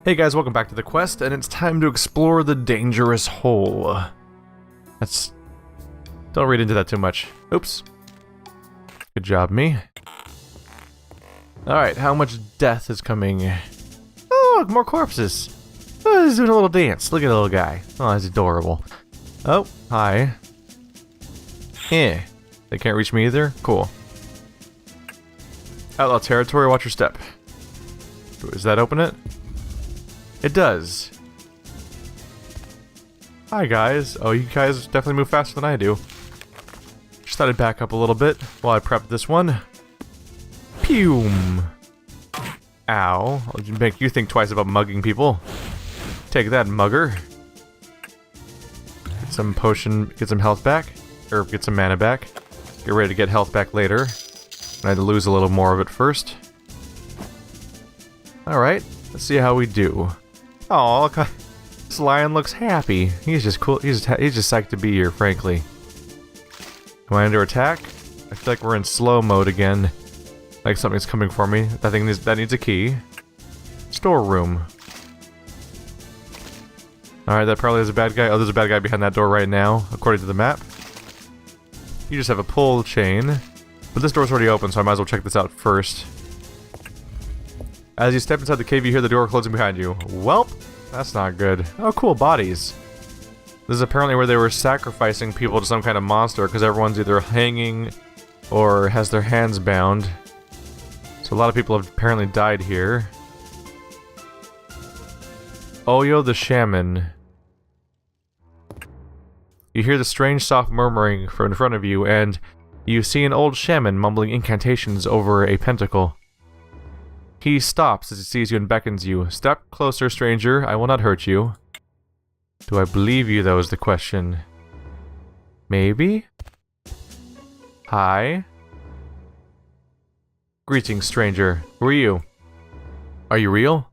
Hey guys, welcome back to the quest, and it's time to explore the dangerous hole. Don't read into that too much. Oops. Good job, me. Alright, how much death is coming? Oh, look, more corpses. Oh, he's doing a little dance. Look at the little guy. Oh, he's adorable. Oh, hi. Eh. They can't reach me either? Cool. Outlaw territory, watch your step. Does that open it? It does. Hi guys. Oh, you guys definitely move faster than I do. Just thought I'd back up a little bit while I prep this one. Pew! Ow. I'll make you think twice about mugging people. Take that, mugger. Get some potion, get some health back. Or get some mana back. Get ready to get health back later. I had to lose a little more of it first. Alright, let's see how we do. Oh, this lion looks happy. He's just cool. He's just psyched to be here, frankly. Am I under attack? I feel like we're in slow mode again. Like something's coming for me. That thing that needs a key. Storeroom. Alright, that probably is a bad guy. Oh, there's a bad guy behind that door right now, according to the map. You just have a pull chain. But this door's already open, so I might as well check this out first. As you step inside the cave, you hear the door closing behind you. Welp, that's not good. Oh, cool, bodies. This is apparently where they were sacrificing people to some kind of monster, because everyone's either hanging or has their hands bound. So a lot of people have apparently died here. Oyo the Shaman. You hear the strange soft murmuring from in front of you, and you see an old shaman mumbling incantations over a pentacle. He stops as he sees you and beckons you. Step closer, stranger. I will not hurt you. Do I believe you, though, is the question. Maybe? Hi? Greetings, stranger. Who are you? Are you real?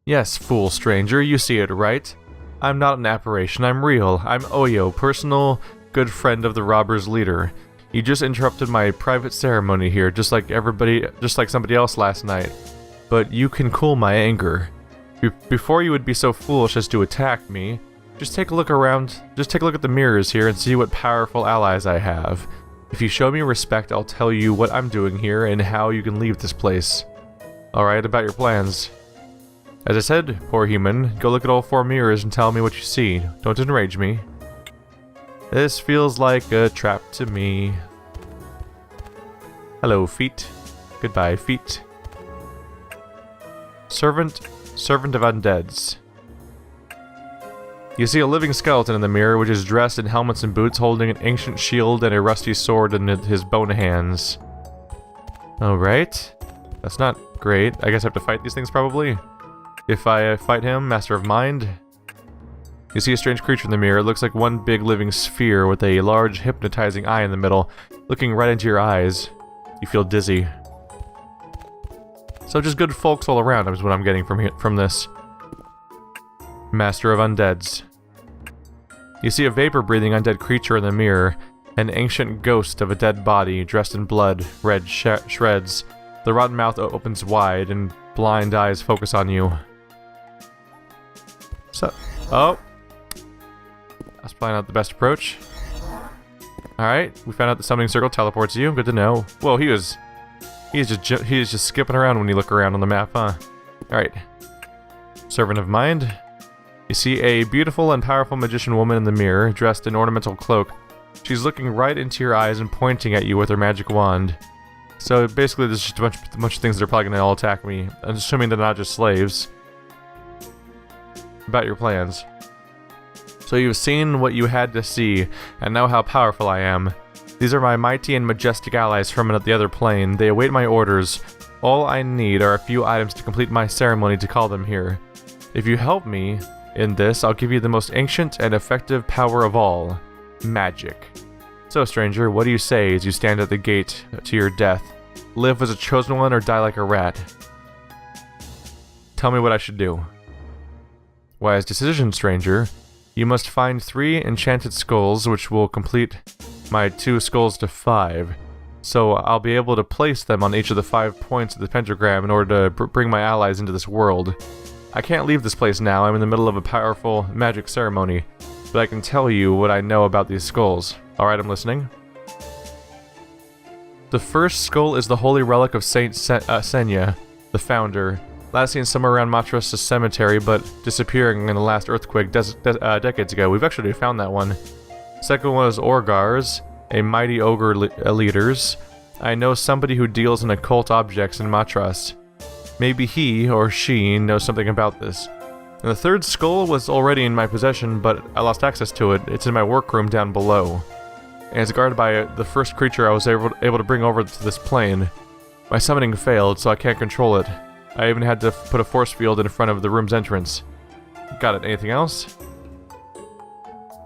Yes, fool stranger. You see it, right? I'm not an apparition. I'm real. I'm Oyo, personal good friend of the robber's leader. You just interrupted my private ceremony here, just like somebody else last night. But you can cool my anger. Before you would be so foolish as to attack me, just take a look around, just take a look at the mirrors here and see what powerful allies I have. If you show me respect, I'll tell you what I'm doing here and how you can leave this place. Alright, about your plans. As I said, poor human, go look at all 4 mirrors and tell me what you see. Don't enrage me. This feels like a trap to me. Hello, feet. Goodbye, feet. Servant of Undeads. You see a living skeleton in the mirror, which is dressed in helmets and boots, holding an ancient shield and a rusty sword in his bone hands. Alright. That's not great. I guess I have to fight these things, probably. If I fight him, Master of Mind. You see a strange creature in the mirror. It looks like one big living sphere with a large hypnotizing eye in the middle, looking right into your eyes. You feel dizzy. So just good folks all around is what I'm getting from this. Master of Undeads. You see a vapor-breathing undead creature in the mirror, an ancient ghost of a dead body dressed in blood, red shreds. The rotten mouth opens wide, and blind eyes focus on you. Oh. That's probably not the best approach. Alright, we found out the summoning circle teleports you. Good to know. Whoa, he is just skipping around when you look around on the map, huh? Alright. Servant of Mind. You see a beautiful and powerful magician woman in the mirror, dressed in ornamental cloak. She's looking right into your eyes and pointing at you with her magic wand. So basically there's just a bunch of things that are probably going to all attack me. I'm assuming they're not just slaves. About your plans. So you've seen what you had to see, and know how powerful I am. These are my mighty and majestic allies from the other plane. They await my orders. All I need are a few items to complete my ceremony to call them here. If you help me in this, I'll give you the most ancient and effective power of all. Magic. So, stranger, what do you say as you stand at the gate to your death? Live as a chosen one or die like a rat? Tell me what I should do. Wise decision, stranger. You must find 3 enchanted skulls, which will complete my 2 skulls to 5. So I'll be able to place them on each of the 5 points of the pentagram in order to bring my allies into this world. I can't leave this place now, I'm in the middle of a powerful magic ceremony, but I can tell you what I know about these skulls. Alright, I'm listening. The first skull is the holy relic of Saint Senya, the founder. Last seen somewhere around Matras' cemetery, but disappearing in the last earthquake decades ago. We've actually found that one. Second one is Orgars, a mighty ogre leaders. I know somebody who deals in occult objects in Matras. Maybe he, or she, knows something about this. And the third skull was already in my possession, but I lost access to it. It's in my workroom down below. And it's guarded by the first creature I was able to bring over to this plane. My summoning failed, so I can't control it. I even had to put a force field in front of the room's entrance. Got it. Anything else?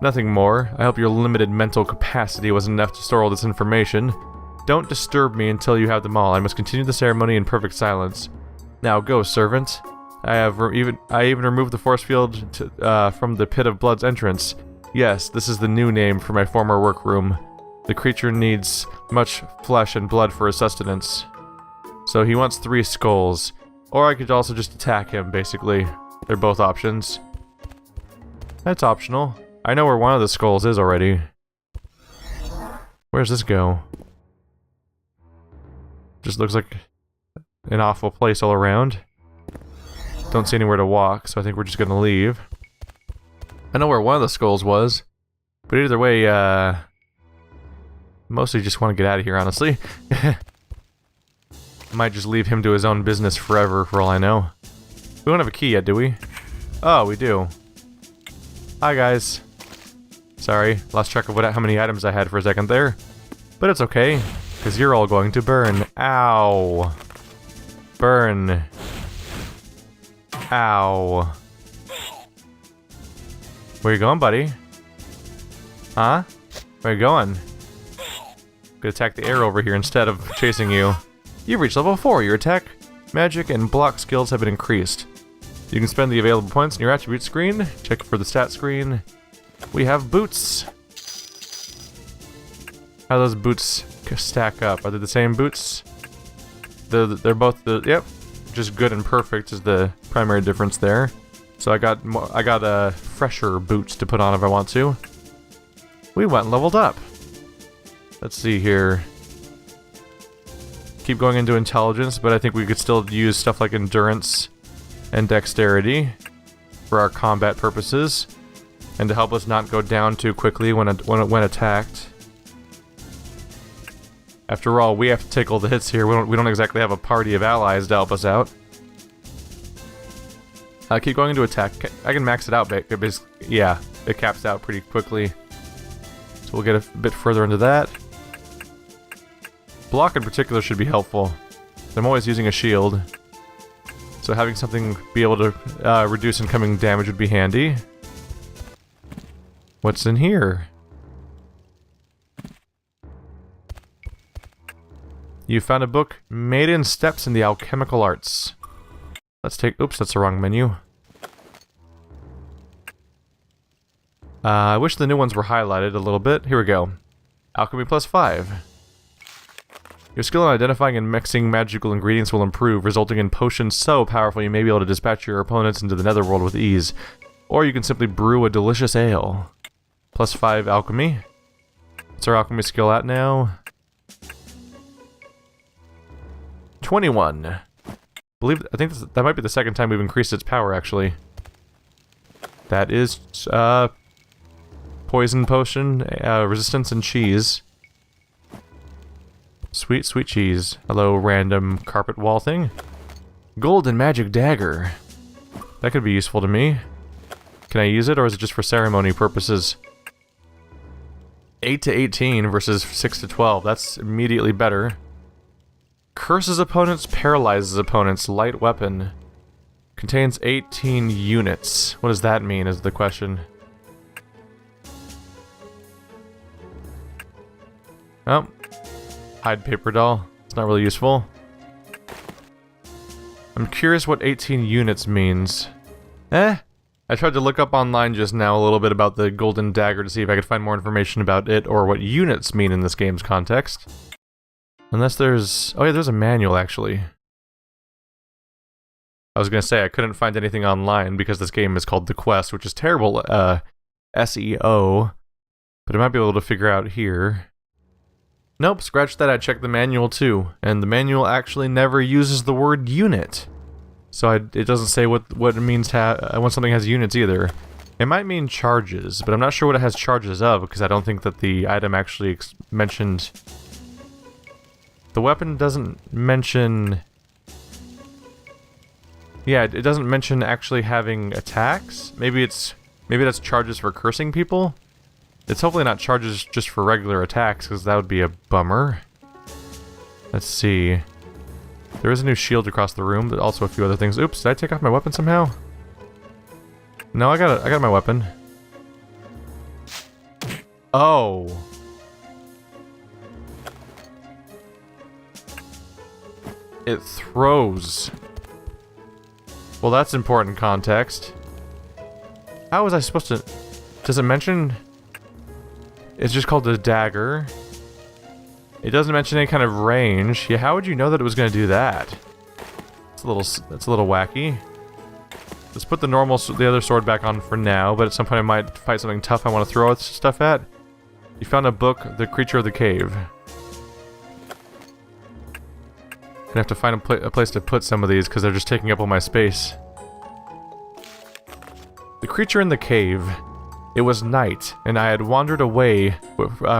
Nothing more. I hope your limited mental capacity was enough to store all this information. Don't disturb me until you have them all. I must continue the ceremony in perfect silence. Now go, servant. I even removed the force field from the Pit of Blood's entrance. Yes, this is the new name for my former workroom. The creature needs much flesh and blood for his sustenance. So he wants 3 skulls. Or I could also just attack him, basically. They're both options. That's optional. I know where one of the skulls is already. Where's this go? Just looks like an awful place all around. Don't see anywhere to walk, so I think we're just gonna leave. I know where one of the skulls was, but either way, mostly just want to get out of here, honestly. Might just leave him to his own business forever, for all I know. We don't have a key yet, do we? Oh, we do. Hi, guys. Sorry, lost track of how many items I had for a second there. But it's okay, because you're all going to burn. Ow. Burn. Ow. Where you going, buddy? Huh? Where you going? Could attack the air over here instead of chasing you. You've reached level 4. Your attack, magic, and block skills have been increased. You can spend the available points in your attribute screen. Check for the stat screen. We have boots. How do those boots stack up? Are they the same boots? They're both the... Yep. Just good and perfect is the primary difference there. So I got fresher boots to put on if I want to. We went and leveled up. Let's see here. Keep going into intelligence, but I think we could still use stuff like endurance and dexterity for our combat purposes, and to help us not go down too quickly when attacked. After all, we have to take all the hits here. We don't exactly have a party of allies to help us out. Keep going into attack. I can max it out, but yeah, it caps out pretty quickly. So we'll get a bit further into that. Block in particular should be helpful. I'm always using a shield, so having something be able to reduce incoming damage would be handy. What's in here? You found a book, Maiden Steps in the Alchemical Arts. Let's take... Oops, that's the wrong menu. I wish the new ones were highlighted a little bit. Here we go. Alchemy +5. Your skill in identifying and mixing magical ingredients will improve, resulting in potions so powerful you may be able to dispatch your opponents into the netherworld with ease. Or you can simply brew a delicious ale. +5 alchemy. What's our alchemy skill at now? 21. I think that might be the second time we've increased its power, actually. That is, poison potion, resistance, and cheese. Sweet, sweet cheese. Hello, random carpet wall thing. Golden magic dagger. That could be useful to me. Can I use it, or is it just for ceremony purposes? 8 to 18 versus 6 to 12. That's immediately better. Curses opponents, paralyzes opponents. Light weapon. Contains 18 units. What does that mean is the question. Oh. Hide paper doll. It's not really useful. I'm curious what 18 units means. I tried to look up online just now a little bit about the golden dagger to see if I could find more information about it or what units mean in this game's context. Unless there's... Oh yeah, there's a manual actually. I was gonna say I couldn't find anything online because this game is called The Quest, which is terrible SEO, but I might be able to figure out here. Nope, scratch that. I checked the manual too, and the manual actually never uses the word unit. So it doesn't say what it means when something has units either. It might mean charges, but I'm not sure what it has charges of because I don't think that the item actually mentioned. The weapon doesn't mention. Yeah, it doesn't mention actually having attacks. Maybe that's charges for cursing people. It's hopefully not charges just for regular attacks, because that would be a bummer. Let's see. There is a new shield across the room, but also a few other things. Oops, did I take off my weapon somehow? No, I got my weapon. Oh. It throws. Well, that's important context. How was I supposed to... Does it mention... It's just called the dagger. It doesn't mention any kind of range. Yeah, how would you know that it was going to do that? That's a little wacky. Let's put the other sword back on for now, but at some point I might fight something tough I want to throw stuff at. You found a book, The Creature of the Cave. Gonna have to find a place to put some of these because they're just taking up all my space. The Creature in the Cave. It was night, and I had wandered away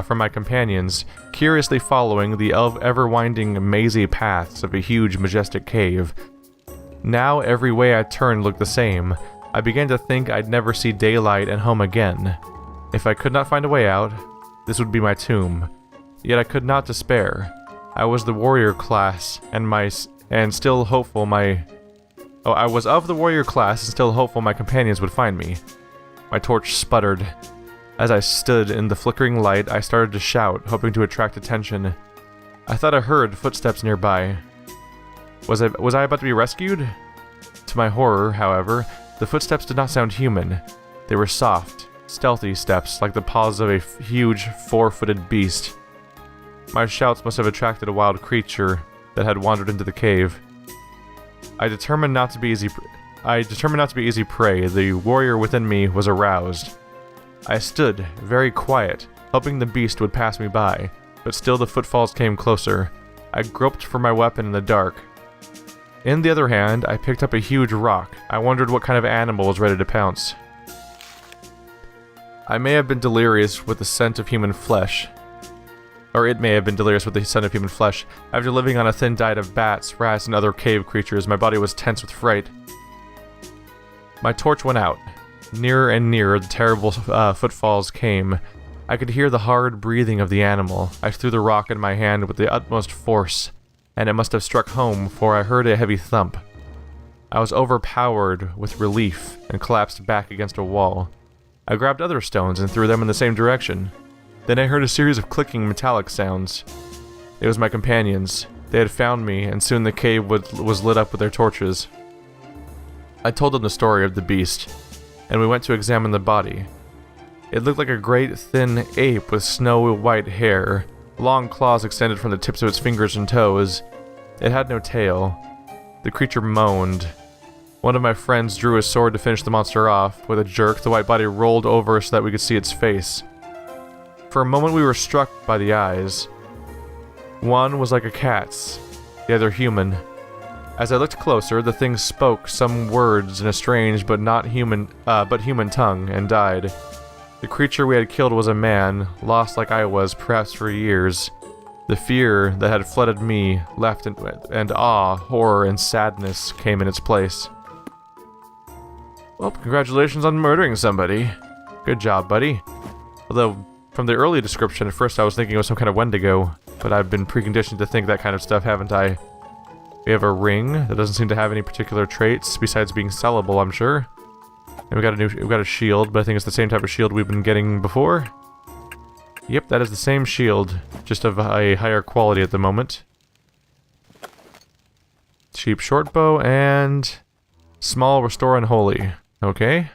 from my companions, curiously following the ever-winding, mazy paths of a huge, majestic cave. Now every way I turned looked the same. I began to think I'd never see daylight and home again. If I could not find a way out, this would be my tomb. Yet I could not despair. I was the warrior class, and still hopeful I was of the warrior class, and still hopeful my companions would find me. My torch sputtered. As I stood in the flickering light, I started to shout, hoping to attract attention. I thought I heard footsteps nearby. Was I about to be rescued? To my horror, however, the footsteps did not sound human. They were soft, stealthy steps, like the paws of a huge, four-footed beast. My shouts must have attracted a wild creature that had wandered into the cave. I determined not to be easy prey. The warrior within me was aroused. I stood, very quiet, hoping the beast would pass me by, but still the footfalls came closer. I groped for my weapon in the dark. In the other hand, I picked up a huge rock. I wondered what kind of animal was ready to pounce. I may have been delirious with the scent of human flesh. Or it may have been delirious with the scent of human flesh. After living on a thin diet of bats, rats, and other cave creatures, my body was tense with fright. My torch went out. Nearer and nearer, the terrible footfalls came. I could hear the hard breathing of the animal. I threw the rock in my hand with the utmost force, and it must have struck home, for I heard a heavy thump. I was overpowered with relief and collapsed back against a wall. I grabbed other stones and threw them in the same direction. Then I heard a series of clicking metallic sounds. It was my companions. They had found me, and soon the cave was lit up with their torches. I told them the story of the beast, and we went to examine the body. It looked like a great, thin ape with snow-white hair. Long claws extended from the tips of its fingers and toes. It had no tail. The creature moaned. One of my friends drew his sword to finish the monster off. With a jerk, the white body rolled over so that we could see its face. For a moment we were struck by the eyes. One was like a cat's, the other human. As I looked closer, the thing spoke some words in a strange but human tongue, and died. The creature we had killed was a man, lost like I was, perhaps for years. The fear that had flooded me left, and awe, horror, and sadness came in its place. Well, congratulations on murdering somebody. Good job, buddy. Although, from the early description, at first I was thinking it was some kind of Wendigo, but I've been preconditioned to think that kind of stuff, haven't I? We have a ring that doesn't seem to have any particular traits, besides being sellable, I'm sure. And we got a shield, but I think it's the same type of shield we've been getting before. Yep, that is the same shield, just of a higher quality at the moment. Cheap shortbow and small restore unholy. Okay.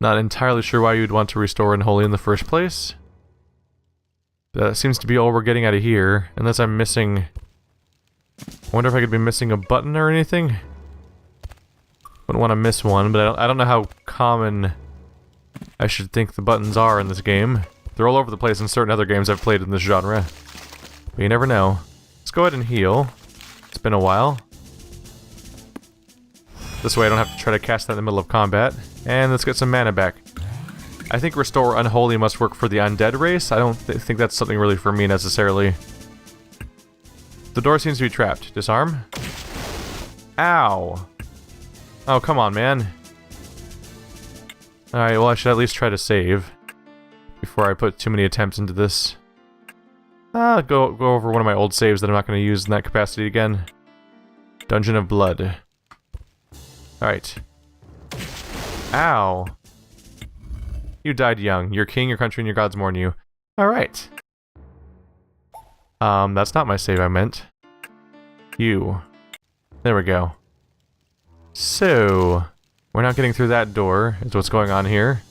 Not entirely sure why you'd want to restore unholy in the first place. That seems to be all we're getting out of here, unless I'm missing... I wonder if I could be missing a button or anything. Wouldn't want to miss one, but I don't know how common I should think the buttons are in this game. They're all over the place in certain other games I've played in this genre. But you never know. Let's go ahead and heal. It's been a while. This way I don't have to try to cast that in the middle of combat. And let's get some mana back. I think Restore Unholy must work for the undead race. I don't think that's something really for me necessarily. The door seems to be trapped. Disarm. Ow. Oh, come on, man. Alright, well I should at least try to save before I put too many attempts into this. Go over one of my old saves that I'm not going to use in that capacity again. Dungeon of Blood. Alright. Ow. You died young. Your king, your country, and your gods mourn you. Alright. That's not my save I meant. You. There we go. So, we're not getting through that door, is what's going on here.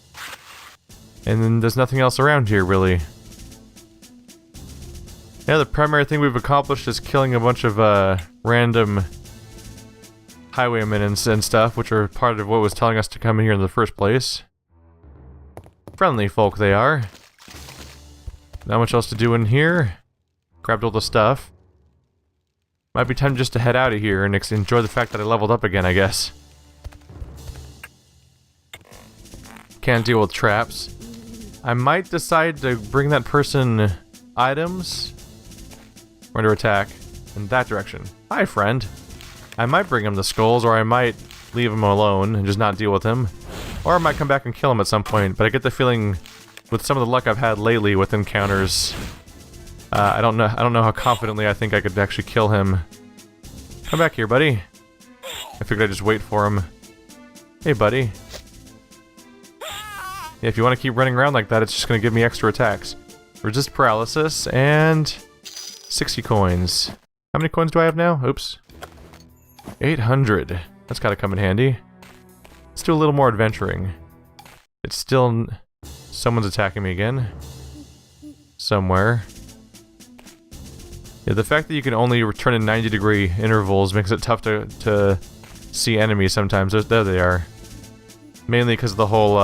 And then there's nothing else around here, really. Yeah, the primary thing we've accomplished is killing a bunch of, random highwaymen and stuff, which are part of what was telling us to come in here in the first place. Friendly folk they are. Not much else to do in here. Grabbed all the stuff. Might be time just to head out of here and enjoy the fact that I leveled up again, I guess. Can't deal with traps. I might decide to bring that person items. We're under attack in that direction. Hi, friend. I might bring him the skulls, or I might leave him alone and just not deal with him. Or I might come back and kill him at some point, but I get the feeling, with some of the luck I've had lately with encounters, I don't know how confidently I think I could actually kill him. Come back here, buddy. I figured I'd just wait for him. Hey, buddy. Yeah, if you want to keep running around like that, it's just going to give me extra attacks. Resist paralysis, and 60 coins. How many coins do I have now? Oops. 800. That's gotta come in handy. Let's do a little more adventuring. It's still... Someone's attacking me again. Somewhere. Yeah, the fact that you can only return in 90-degree intervals makes it tough to see enemies sometimes. There they are. Mainly because of the whole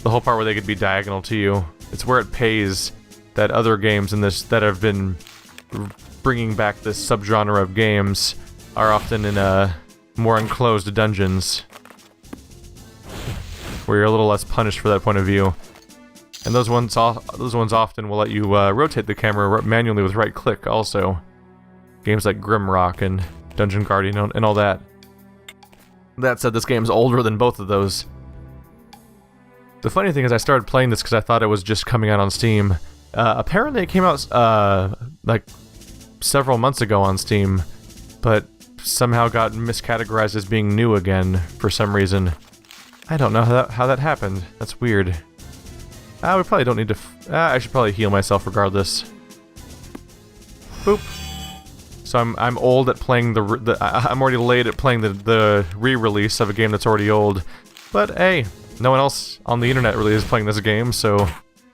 part where they could be diagonal to you. It's where it pays that other games in this that have been bringing back this subgenre of games are often in more enclosed dungeons, where you're a little less punished for that point of view. And those ones often will let you rotate the camera manually with right click also. Games like Grimrock and Dungeon Guardian and all that. That said, this game's older than both of those. The funny thing is I started playing this because I thought it was just coming out on Steam. Apparently it came out like several months ago on Steam, but somehow got miscategorized as being new again for some reason. I don't know how that happened. That's weird. We probably don't need to... I should probably heal myself regardless. Boop. So I'm old at playing I'm already late at playing the re-release of a game that's already old. But hey, no one else on the internet really is playing this game, so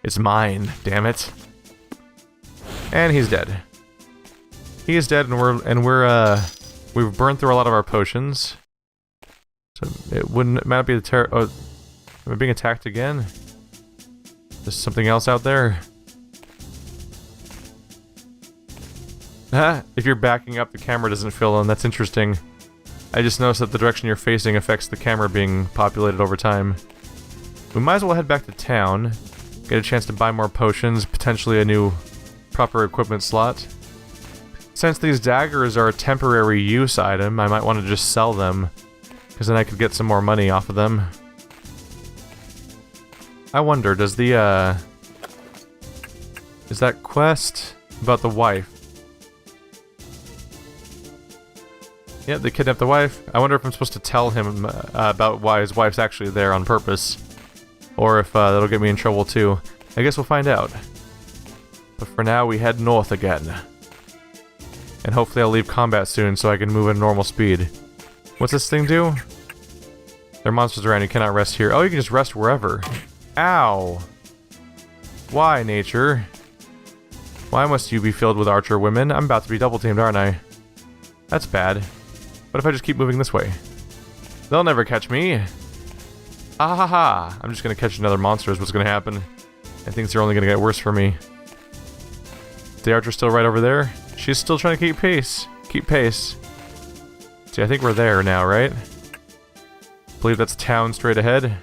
it's mine, damn it. And he's dead. He is dead, and we've burned through a lot of our potions. So it might be the oh, am I being attacked again? There's something else out there. If you're backing up, the camera doesn't fill in. That's interesting. I just noticed that the direction you're facing affects the camera being populated over time. We might as well head back to town, get a chance to buy more potions, potentially a new proper equipment slot. Since these daggers are a temporary use item, I might want to just sell them, because then I could get some more money off of them. I wonder, does the, is that quest about the wife? Yeah, they kidnapped the wife. I wonder if I'm supposed to tell him about why his wife's actually there on purpose. Or if that'll get me in trouble too. I guess we'll find out. But for now, we head north again. And hopefully I'll leave combat soon so I can move at normal speed. What's this thing do? There are monsters around, you cannot rest here. Oh, you can just rest wherever. Ow! Why, nature? Why must you be filled with archer women? I'm about to be double teamed, aren't I? That's bad. What if I just keep moving this way? They'll never catch me. Ah ha ha. I'm just gonna catch another monster is what's gonna happen. And things are only gonna get worse for me. The archer's still right over there. She's still trying to keep pace. Keep pace. See, I think we're there now, right? Believe that's town straight ahead.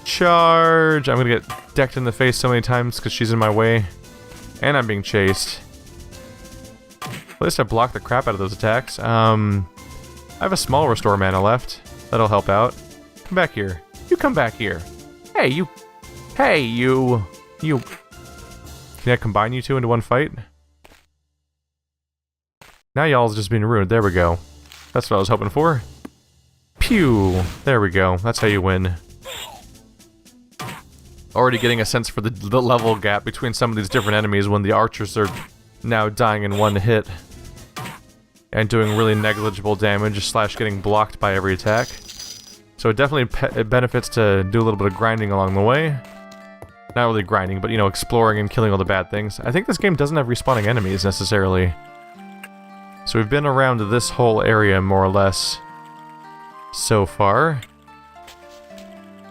Charge! I'm gonna get decked in the face so many times because she's in my way. And I'm being chased. At least I blocked the crap out of those attacks. I have a small restore mana left. That'll help out. Come back here. You come back here. Hey, you. Hey, you. You. Can I combine you two into one fight? Now y'all's just being ruined. There we go. That's what I was hoping for. Pew! There we go. That's how you win. Already getting a sense for the level gap between some of these different enemies when the archers are now dying in one hit. And doing really negligible damage slash getting blocked by every attack. So it definitely it benefits to do a little bit of grinding along the way. Not really grinding, but you know, exploring and killing all the bad things. I think this game doesn't have respawning enemies necessarily. So we've been around this whole area more or less so far.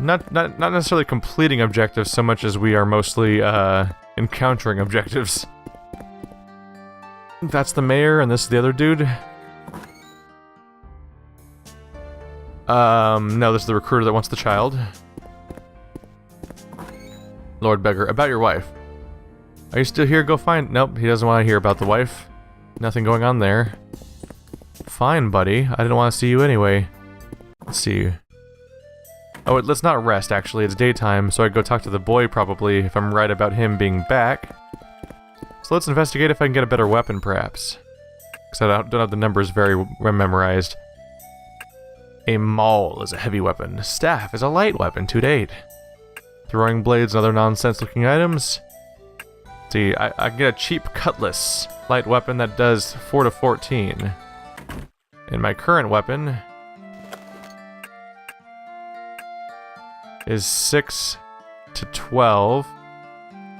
Not necessarily completing objectives so much as we are mostly encountering objectives. That's the mayor, and this is the other dude. No, this is the recruiter that wants the child. Lord Beggar, about your wife. Are you still here? Go find... Nope, he doesn't want to hear about the wife. Nothing going on there. Fine, buddy. I didn't want to see you anyway. Let's see. Oh, wait, let's not rest, actually. It's daytime, so I'd go talk to the boy, probably, if I'm right about him being back. So let's investigate if I can get a better weapon, perhaps. Because I don't have the numbers very memorized. A maul is a heavy weapon. Staff is a light weapon, 2 to 8. Throwing blades and other nonsense-looking items. See, I get a cheap cutlass. Light weapon that does 4 to 14. And my current weapon is 6 to 12.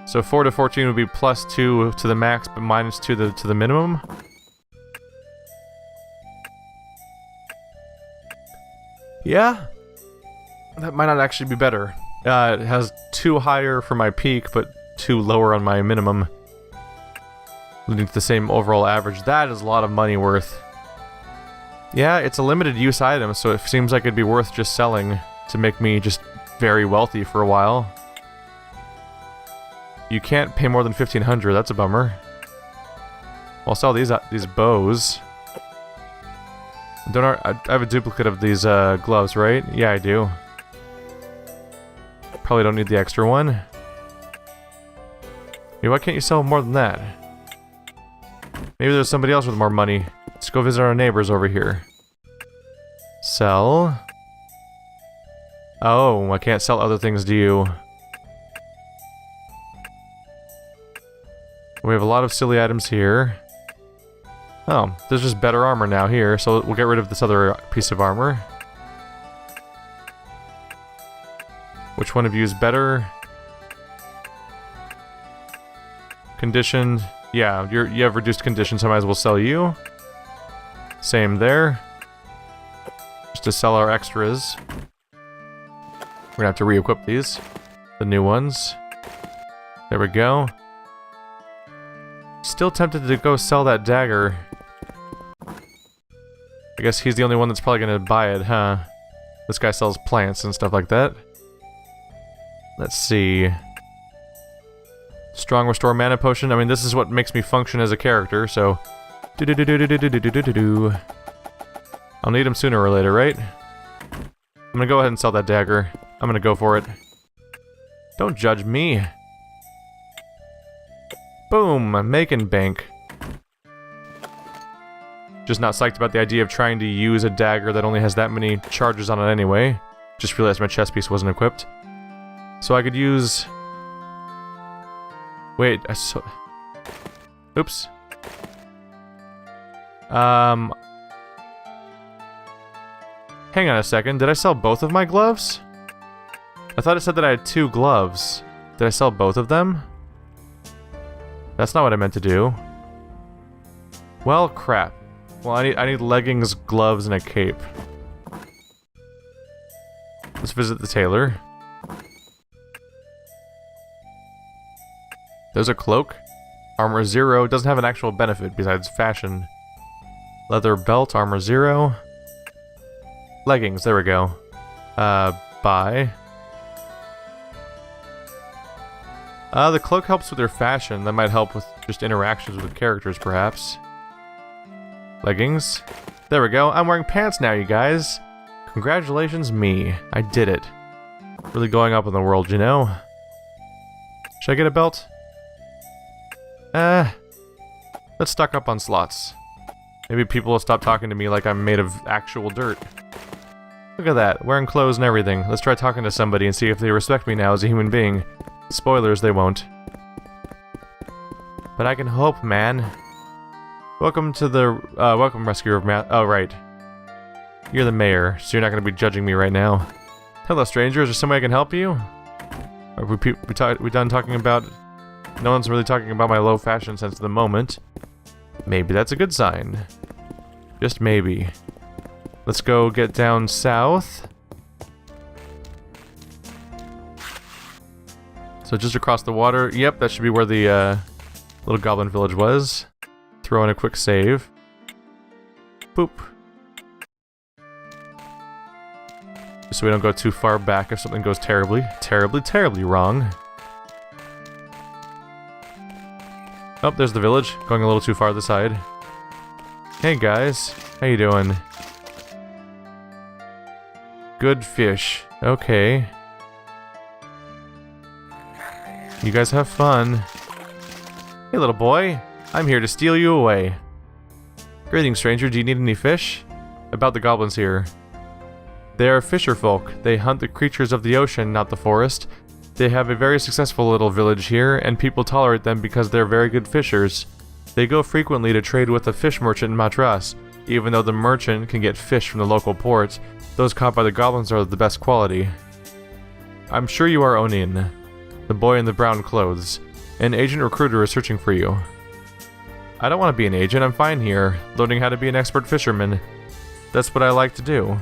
So 4 to 14 would be plus 2 to the max, but minus 2 to the minimum. Yeah, that might not actually be better. It has 2 higher for my peak, but 2 lower on my minimum, leading to the same overall average. That is a lot of money worth. Yeah, it's a limited use item, so it seems like it'd be worth just selling to make me just very wealthy for a while. You can't pay more than 1,500. That's a bummer. I'll sell these bows. I have a duplicate of these gloves, right? Yeah, I do. Probably don't need the extra one. Hey, why can't you sell more than that? Maybe there's somebody else with more money. Let's go visit our neighbors over here. Sell. Oh, I can't sell other things to you. We have a lot of silly items here. Oh, there's just better armor now here, so we'll get rid of this other piece of armor. Which one of you is better? Conditioned. Yeah, you have reduced condition, so I might as well sell you. Same there. Just to sell our extras. We're gonna have to re-equip these. The new ones. There we go. Still tempted to go sell that dagger. I guess he's the only one that's probably gonna buy it, huh? This guy sells plants and stuff like that. Let's see. Strong restore mana potion. I mean, this is what makes me function as a character, so... I'll need him sooner or later, right? I'm gonna go ahead and sell that dagger. I'm gonna go for it. Don't judge me. Boom! Making bank. Just not psyched about the idea of trying to use a dagger that only has that many charges on it anyway. Just realized my chest piece wasn't equipped. So I could use... Wait, Oops. Hang on a second, did I sell both of my gloves? I thought it said that I had 2 gloves. Did I sell both of them? That's not what I meant to do. Well, crap. Well, I need leggings, gloves, and a cape. Let's visit the tailor. There's a cloak. Armor 0. Doesn't have an actual benefit besides fashion. Leather belt, armor 0. Leggings, there we go. Buy. The cloak helps with your fashion. That might help with just interactions with characters, perhaps. Leggings. There we go. I'm wearing pants now, you guys. Congratulations, me. I did it. Really going up in the world, you know? Should I get a belt? Let's stock up on slots. Maybe people will stop talking to me like I'm made of actual dirt. Look at that, wearing clothes and everything. Let's try talking to somebody and see if they respect me now as a human being. Spoilers, they won't. But I can hope, man. Welcome to the, welcome rescuer of oh, right. You're the mayor, so you're not going to be judging me right now. Hello, stranger, is there some way I can help you? Are we done talking about... No one's really talking about my low fashion sense at the moment. Maybe that's a good sign. Just maybe. Let's go get down south. So just across the water. Yep, that should be where the little goblin village was. Throw in a quick save. Boop. So we don't go too far back if something goes terribly, terribly wrong. Oh, there's the village. Going a little too far this side. Hey guys, how you doing? Good fish. Okay. You guys have fun. Hey little boy, I'm here to steal you away. Greetings, stranger. Do you need any fish? About the goblins here. They are fisher folk. They hunt the creatures of the ocean, not the forest. They have a very successful little village here, and people tolerate them because they're very good fishers. They go frequently to trade with a fish merchant in Madras. Even though the merchant can get fish from the local port, those caught by the goblins are the best quality. I'm sure you are Onin, the boy in the brown clothes. An agent recruiter is searching for you. I don't want to be an agent, I'm fine here, learning how to be an expert fisherman. That's what I like to do.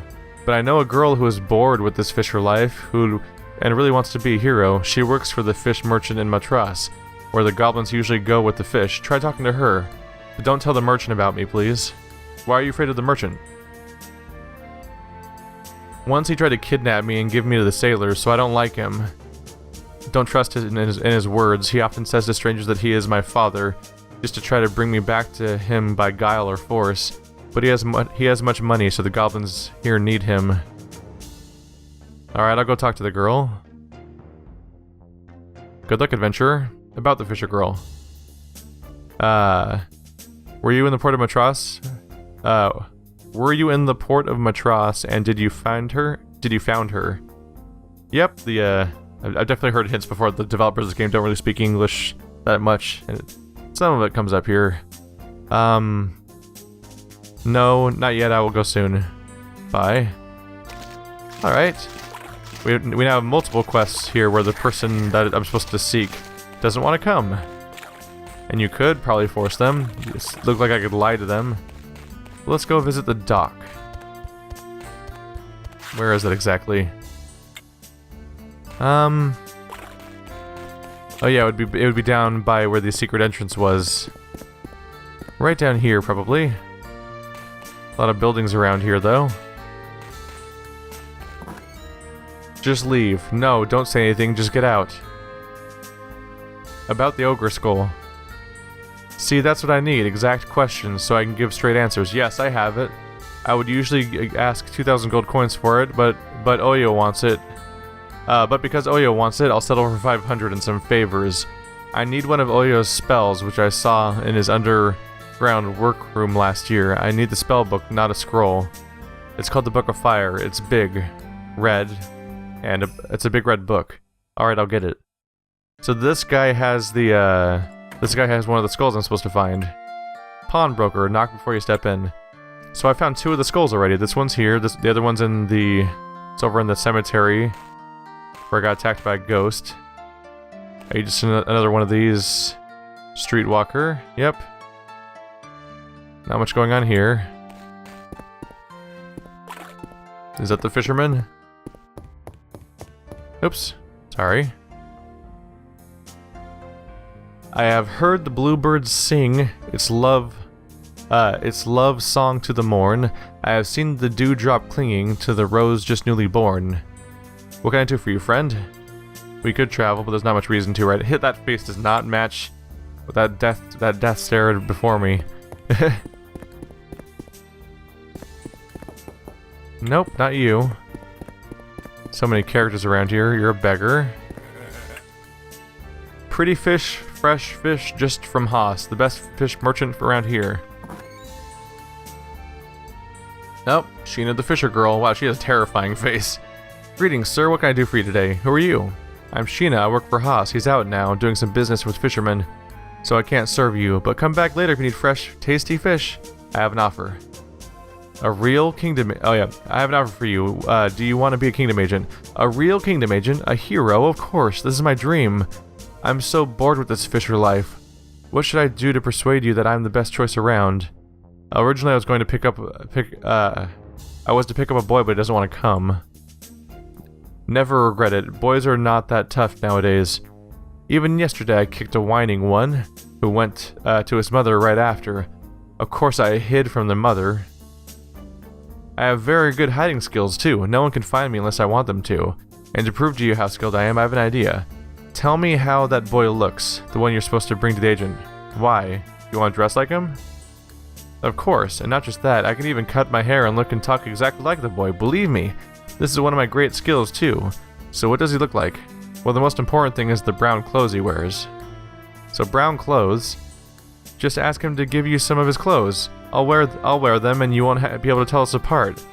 But I know a girl who is bored with this fisher life, and really wants to be a hero. She works for the fish merchant in Madras, where the goblins usually go with the fish. Try talking to her. But don't tell the merchant about me, please. Why are you afraid of the merchant? Once he tried to kidnap me and give me to the sailors, so I don't like him. Don't trust in his words. He often says to strangers that he is my father, just to try to bring me back to him by guile or force. But he has much money, so the goblins here need him. Alright, I'll go talk to the girl. Good luck, adventurer. About the fisher girl. Were you in the port of Madras? Were you in the port of Madras, and did you find her? Yep, I've definitely heard hints before. The developers of this game don't really speak English that much, and some of it comes up here. No, not yet. I will go soon. Bye. Alright. We now have multiple quests here where the person that I'm supposed to seek doesn't want to come. And you could probably force them. It looked like I could lie to them. Let's go visit the dock. Where is it exactly? Oh yeah, it would be down by where the secret entrance was. Right down here, probably. A lot of buildings around here, though. Just leave. No, don't say anything, just get out. About the ogre skull. See, that's what I need, exact questions, so I can give straight answers. Yes, I have it. I would usually ask 2,000 gold coins for it, but Oyo wants it. But because Oyo wants it, I'll settle for 500 and some favors. I need one of Oyo's spells, which I saw in his underground workroom last year. I need the spell book, not a scroll. It's called the Book of Fire. It's big, red, and it's a big red book. Alright, I'll get it. So this guy has one of the skulls I'm supposed to find. Pawnbroker, knock before you step in. So I found 2 of the skulls already. This one's here, the other one's it's over in the cemetery, where I got attacked by a ghost. Are you just another one of these? Streetwalker. Yep. Not much going on here. Is that the fisherman? Oops. Sorry. I have heard the bluebirds sing its love song to the morn. I have seen the dewdrop clinging to the rose just newly born. What can I do for you, friend? We could travel, but there's not much reason to, right? Hit that face does not match with that death stare before me. Nope, not you. So many characters around here. You're a beggar. Pretty fish, fresh fish just from Haas, the best fish merchant around here. Nope, Sheena the Fisher Girl. Wow, she has a terrifying face. Greetings, sir. What can I do for you today? Who are you? I'm Sheena. I work for Haas. He's out now, doing some business with fishermen, so I can't serve you, but come back later if you need fresh, tasty fish. I have an offer. A real kingdom... Oh yeah, I have an offer for you. Do you want to be a kingdom agent? A real kingdom agent? A hero? Of course. This is my dream. I'm so bored with this fisher life. What should I do to persuade you that I'm the best choice around? Originally I was going to pick up a boy, but he doesn't want to come. Never regret it. Boys are not that tough nowadays. Even yesterday I kicked a whining one who went to his mother right after. Of course I hid from the mother. I have very good hiding skills too. No one can find me unless I want them to. And to prove to you how skilled I am, I have an idea. Tell me how that boy looks, the one you're supposed to bring to the agent. Why? You want to dress like him? Of course, and not just that, I can even cut my hair and look and talk exactly like the boy. Believe me, this is one of my great skills too. So what does he look like? Well, the most important thing is the brown clothes he wears. So brown clothes, just ask him to give you some of his clothes. I'll wear them and you won't be able to tell us apart.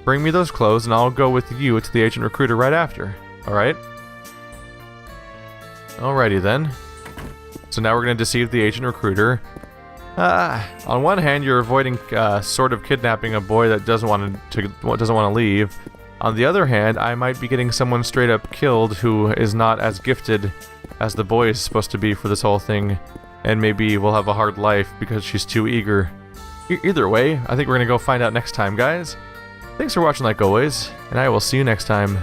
Bring me those clothes and I'll go with you to the agent recruiter right after. Alright? Alrighty then. So now we're going to deceive the agent recruiter. On one hand, you're avoiding sort of kidnapping a boy that doesn't want to leave. On the other hand, I might be getting someone straight up killed who is not as gifted as the boy is supposed to be for this whole thing, and maybe will have a hard life because she's too eager. Either way, I think we're gonna go find out next time, guys. Thanks for watching like always, and I will see you next time.